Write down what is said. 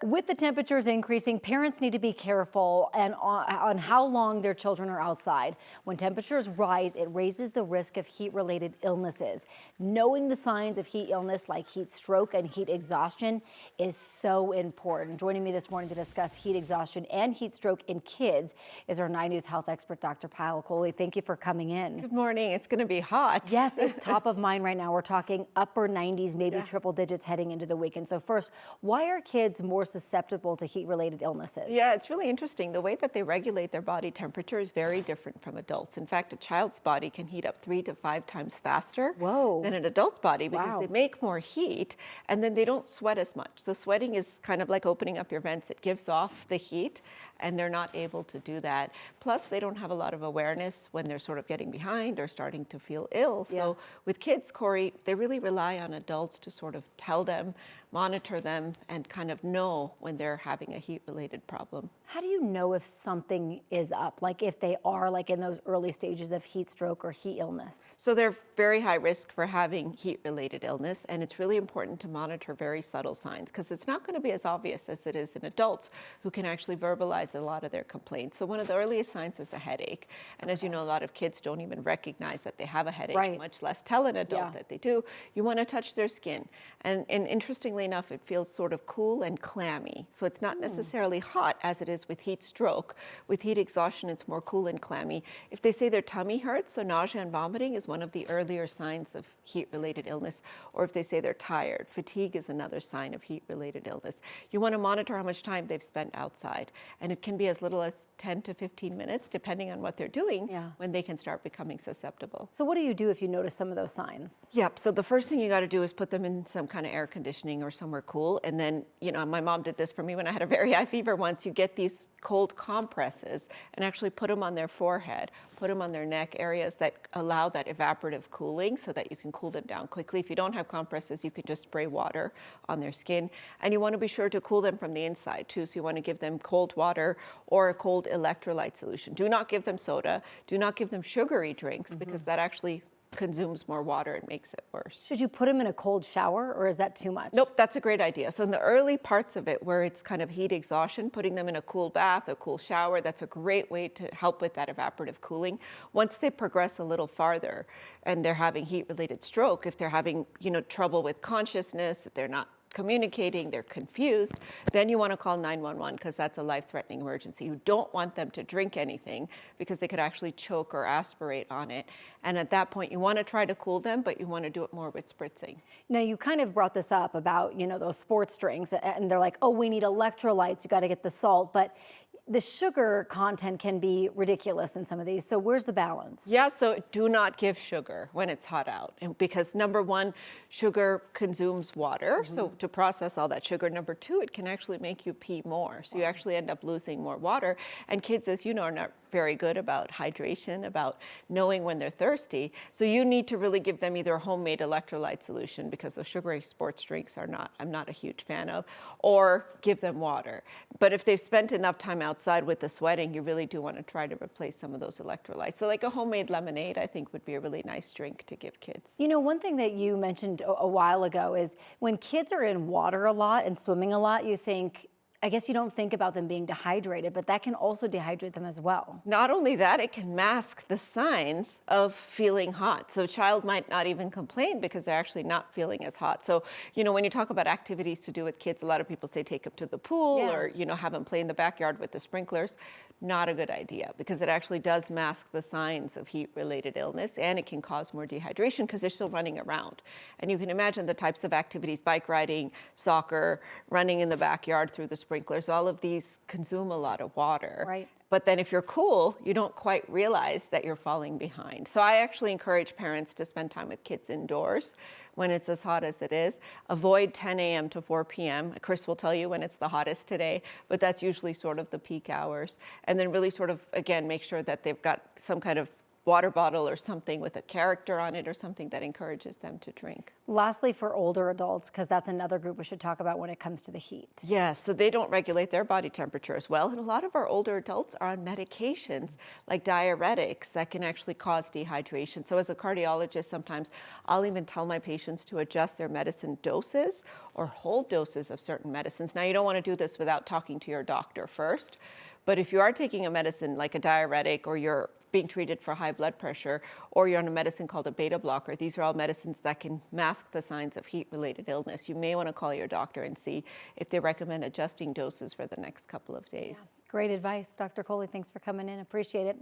With the temperatures increasing, parents need to be careful on how long their children are outside. When temperatures rise, it raises the risk of heat-related illnesses. Knowing the signs of heat illness like heat stroke and heat exhaustion is so important. Joining me this morning to discuss heat exhaustion and heat stroke in kids is our 9 News health expert, Dr. Kohli. Thank you for coming in. Good morning. It's going to be hot. Yes, it's top of mind right now. We're talking upper 90s, maybe triple digits heading into the weekend. So first, why are kids more susceptible to heat-related illnesses? Yeah, it's really interesting. The way that they regulate their body temperature is very different from adults. In fact, a child's body can heat up 3 to 5 times faster than an adult's body because they make more heat and then they don't sweat as much. So sweating is kind of like opening up your vents. It gives off the heat and they're not able to do that. Plus, they don't have a lot of awareness when they're sort of getting behind or starting to feel ill. So with kids, Corey, they really rely on adults to sort of tell them, monitor them, and kind of know when they're having a heat-related problem. How do you know if something is up, like if they are like in those early stages of heat stroke or heat illness? So they're very high risk for having heat-related illness, and it's really important to monitor very subtle signs because it's not going to be as obvious as it is in adults who can actually verbalize a lot of their complaints. So one of the earliest signs is a headache, and as you know, a lot of kids don't even recognize that they have a headache, much less tell an adult that they do. You want to touch their skin, and interestingly enough, it feels sort of cool and clammy. So it's not necessarily hot as it is with heat stroke. With heat exhaustion, it's more cool and clammy. If they say their tummy hurts, so nausea and vomiting is one of the earlier signs of heat-related illness, or if they say they're tired, fatigue is another sign of heat-related illness. You want to monitor how much time they've spent outside, and it can be as little as 10 to 15 minutes, depending on what they're doing, when they can start becoming susceptible. So what do you do if you notice some of those signs? Yep, so the first thing you got to do is put them in some kind of air conditioning or somewhere cool, and then, you know, my mom did this for me when I had a very high fever once. You get these cold compresses and actually put them on their forehead, put them on their neck, areas that allow that evaporative cooling so that you can cool them down quickly. If you don't have compresses, you can just spray water on their skin. And you want to be sure to cool them from the inside too. So you want to give them cold water or a cold electrolyte solution. Do not give them soda. Do not give them sugary drinks because that actually consumes more water and makes it worse. Should you put them in a cold shower or is that too much? Nope, that's a great idea. So in the early parts of it where it's kind of heat exhaustion, putting them in a cool bath, a cool shower, that's a great way to help with that evaporative cooling. Once they progress a little farther and they're having heat-related stroke, if they're having, you know, trouble with consciousness, if they're not communicating, they're confused, then you want to call 911 because that's a life-threatening emergency. You don't want them to drink anything because they could actually choke or aspirate on it. And at that point, you want to try to cool them, but you want to do it more with spritzing. Now, you kind of brought this up about, you know, those sports drinks, and they're like, oh, we need electrolytes, you got to get the salt, but the sugar content can be ridiculous in some of these. So where's the balance? Yeah, so do not give sugar when it's hot out. And because number one, sugar consumes water. So to process all that sugar. Number two, it can actually make you pee more. So you actually end up losing more water. And kids, as you know, are not very good about hydration, about knowing when they're thirsty. So you need to really give them either a homemade electrolyte solution because the sugary sports drinks I'm not a huge fan of, or give them water. But if they've spent enough time outside with the sweating, you really do want to try to replace some of those electrolytes. So like a homemade lemonade, I think would be a really nice drink to give kids. You know, one thing that you mentioned a while ago is when kids are in water a lot and swimming a lot, you think, I guess you don't think about them being dehydrated, but that can also dehydrate them as well. Not only that, it can mask the signs of feeling hot. So a child might not even complain because they're actually not feeling as hot. So, you know, when you talk about activities to do with kids, a lot of people say take them to the pool or, you know, have them play in the backyard with the sprinklers. Not a good idea because it actually does mask the signs of heat-related illness and it can cause more dehydration because they're still running around. And you can imagine the types of activities, bike riding, soccer, running in the backyard through the sprinklers, all of these consume a lot of water. Right. But then if you're cool, you don't quite realize that you're falling behind. So I actually encourage parents to spend time with kids indoors when it's as hot as it is. Avoid 10 a.m. to 4 p.m. Chris will tell you when it's the hottest today, but that's usually sort of the peak hours. And then really sort of, again, make sure that they've got some kind of water bottle or something with a character on it or something that encourages them to drink. Lastly, for older adults, because that's another group we should talk about when it comes to the heat. Yeah, so they don't regulate their body temperature as well. And a lot of our older adults are on medications like diuretics that can actually cause dehydration. So as a cardiologist, sometimes I'll even tell my patients to adjust their medicine doses or hold doses of certain medicines. Now, you don't want to do this without talking to your doctor first. But if you are taking a medicine like a diuretic, or you're being treated for high blood pressure, or you're on a medicine called a beta blocker, these are all medicines that can mask the signs of heat-related illness. You may want to call your doctor and see if they recommend adjusting doses for the next couple of days. Yeah. Great advice, Dr. Kohli. Thanks for coming in. Appreciate it.